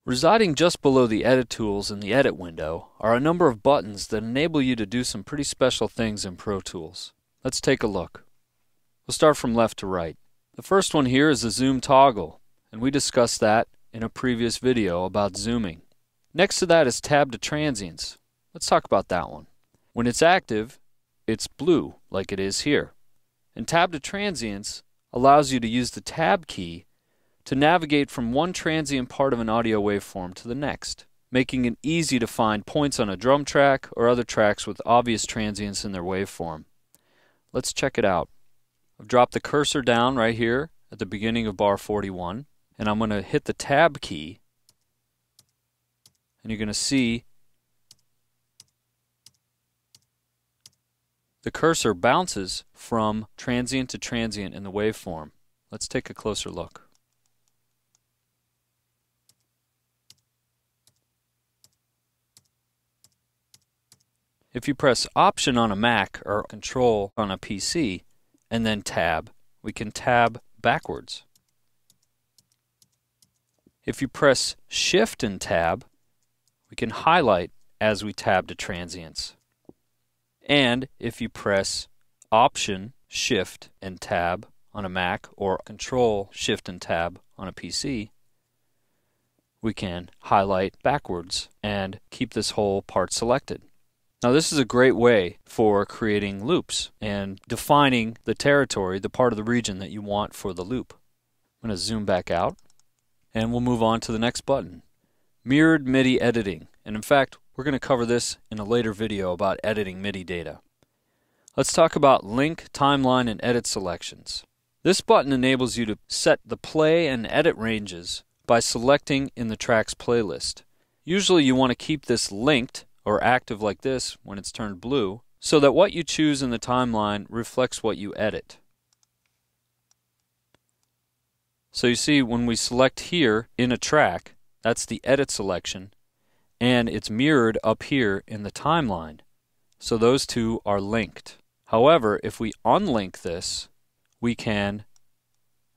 Residing just below the Edit tools in the Edit window are a number of buttons that enable you to do some pretty special things in Pro Tools. Let's take a look. We'll start from left to right. The first one here is the Zoom toggle, and we discussed that in a previous video about zooming. Next to that is Tab to Transients. Let's talk about that one. When it's active, it's blue, like it is here. And Tab to Transients allows you to use the Tab key to navigate from one transient part of an audio waveform to the next, making it easy to find points on a drum track or other tracks with obvious transients in their waveform. Let's check it out. I've dropped the cursor down right here at the beginning of bar 41, and I'm going to hit the Tab key, and you're going to see the cursor bounces from transient to transient in the waveform. Let's take a closer look. If you press Option on a Mac or Control on a PC and then Tab, we can tab backwards. If you press Shift and Tab, we can highlight as we tab to transients. And if you press Option, Shift, and Tab on a Mac or Control, Shift, and Tab on a PC, we can highlight backwards and keep this whole part selected. Now this is a great way for creating loops and defining the territory, the part of the region that you want for the loop. I'm going to zoom back out and we'll move on to the next button. Mirrored MIDI editing. And in fact, we're going to cover this in a later video about editing MIDI data. Let's talk about link, timeline, and edit selections. This button enables you to set the play and edit ranges by selecting in the track's playlist. Usually you want to keep this linked or active like this when it's turned blue, so that what you choose in the timeline reflects what you edit. So you see when we select here in a track, that's the edit selection, and it's mirrored up here in the timeline. So those two are linked. However, if we unlink this, we can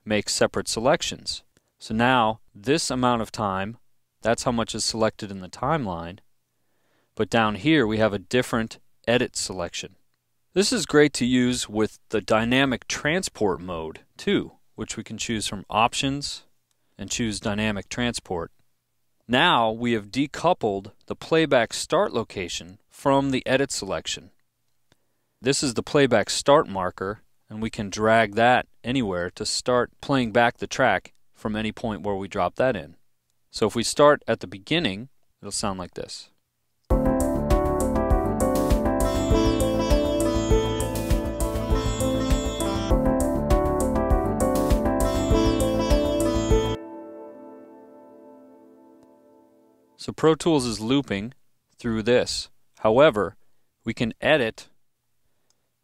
make separate selections. So now this amount of time, that's how much is selected in the timeline. But down here we have a different edit selection. This is great to use with the dynamic transport mode too, which we can choose from Options and choose Dynamic Transport. Now we have decoupled the playback start location from the edit selection. This is the playback start marker, and we can drag that anywhere to start playing back the track from any point where we drop that in. So if we start at the beginning, it'll sound like this. So Pro Tools is looping through this. However, we can edit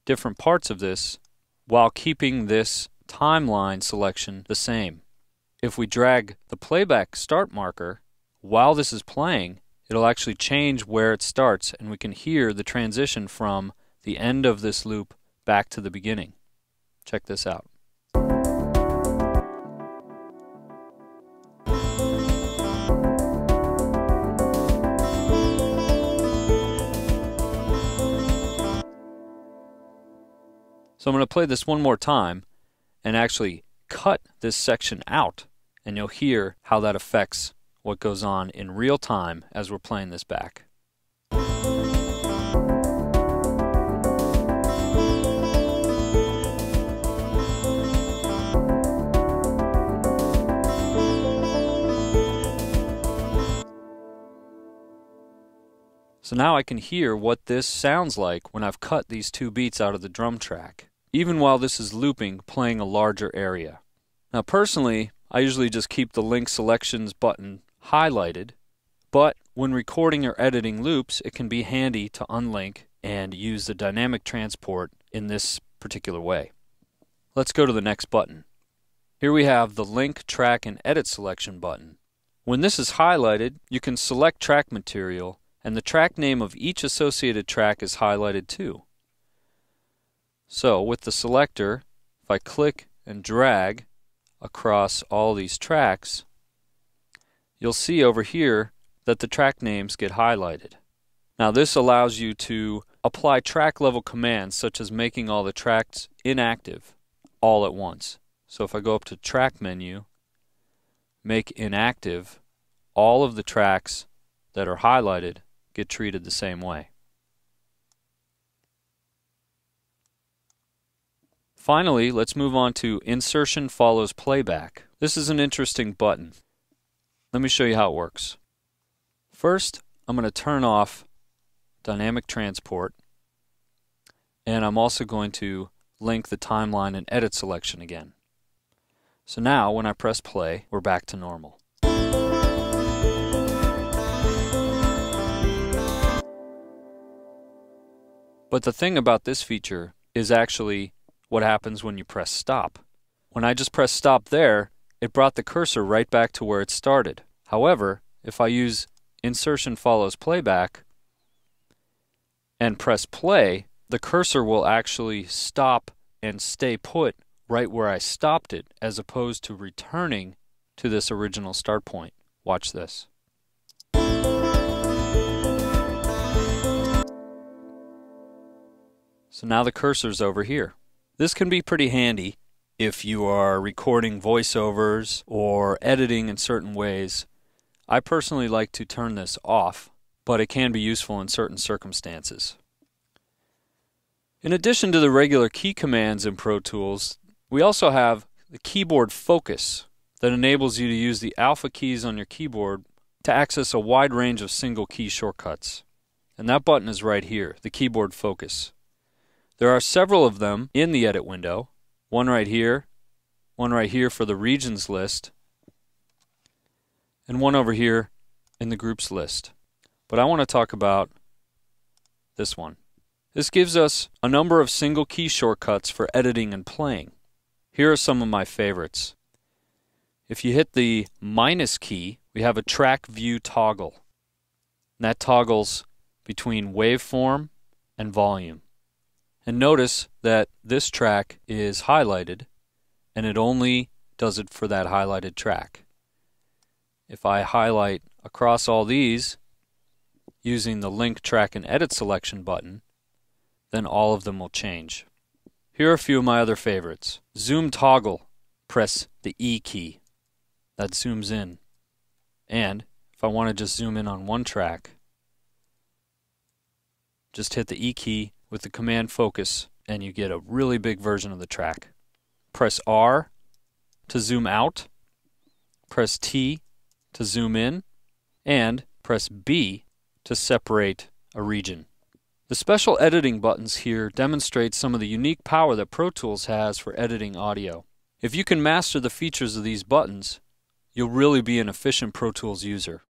different parts of this while keeping this timeline selection the same. If we drag the playback start marker while this is playing, it'll actually change where it starts, and we can hear the transition from the end of this loop back to the beginning. Check this out. So I'm going to play this one more time and actually cut this section out, and you'll hear how that affects what goes on in real time as we're playing this back. So now I can hear what this sounds like when I've cut these two beats out of the drum track, even while this is looping, playing a larger area. Now personally, I usually just keep the link selections button highlighted, but when recording or editing loops, it can be handy to unlink and use the dynamic transport in this particular way. Let's go to the next button. Here we have the link, track, and edit selection button. When this is highlighted, you can select track material, and the track name of each associated track is highlighted too. So with the selector, if I click and drag across all these tracks, you'll see over here that the track names get highlighted. Now this allows you to apply track level commands such as making all the tracks inactive all at once. So if I go up to Track menu, make inactive, all of the tracks that are highlighted get treated the same way. Finally, let's move on to Insertion Follows Playback. This is an interesting button. Let me show you how it works. First, I'm going to turn off Dynamic Transport, and I'm also going to link the timeline and edit selection again. So now, when I press play, we're back to normal. But the thing about this feature is actually what happens when you press stop. When I just press stop there, it brought the cursor right back to where it started. However, if I use Insertion Follows Playback and press play, the cursor will actually stop and stay put right where I stopped it, as opposed to returning to this original start point. Watch this. So now the cursor's over here. This can be pretty handy if you are recording voiceovers or editing in certain ways. I personally like to turn this off, but it can be useful in certain circumstances. In addition to the regular key commands in Pro Tools, we also have the keyboard focus that enables you to use the alpha keys on your keyboard to access a wide range of single key shortcuts. And that button is right here, the keyboard focus. There are several of them in the edit window, one right here for the regions list, and one over here in the groups list. But I want to talk about this one. This gives us a number of single key shortcuts for editing and playing. Here are some of my favorites. If you hit the minus key, we have a track view toggle. And that toggles between waveform and volume. And notice that this track is highlighted, and it only does it for that highlighted track. If I highlight across all these using the Link, Track, and Edit Selection button, then all of them will change. Here are a few of my other favorites. Zoom toggle, press the E key. That zooms in. And if I want to just zoom in on one track, just hit the E key with the command focus and you get a really big version of the track. Press R to zoom out, press T to zoom in, and press B to separate a region. The special editing buttons here demonstrate some of the unique power that Pro Tools has for editing audio. If you can master the features of these buttons, you'll really be an efficient Pro Tools user.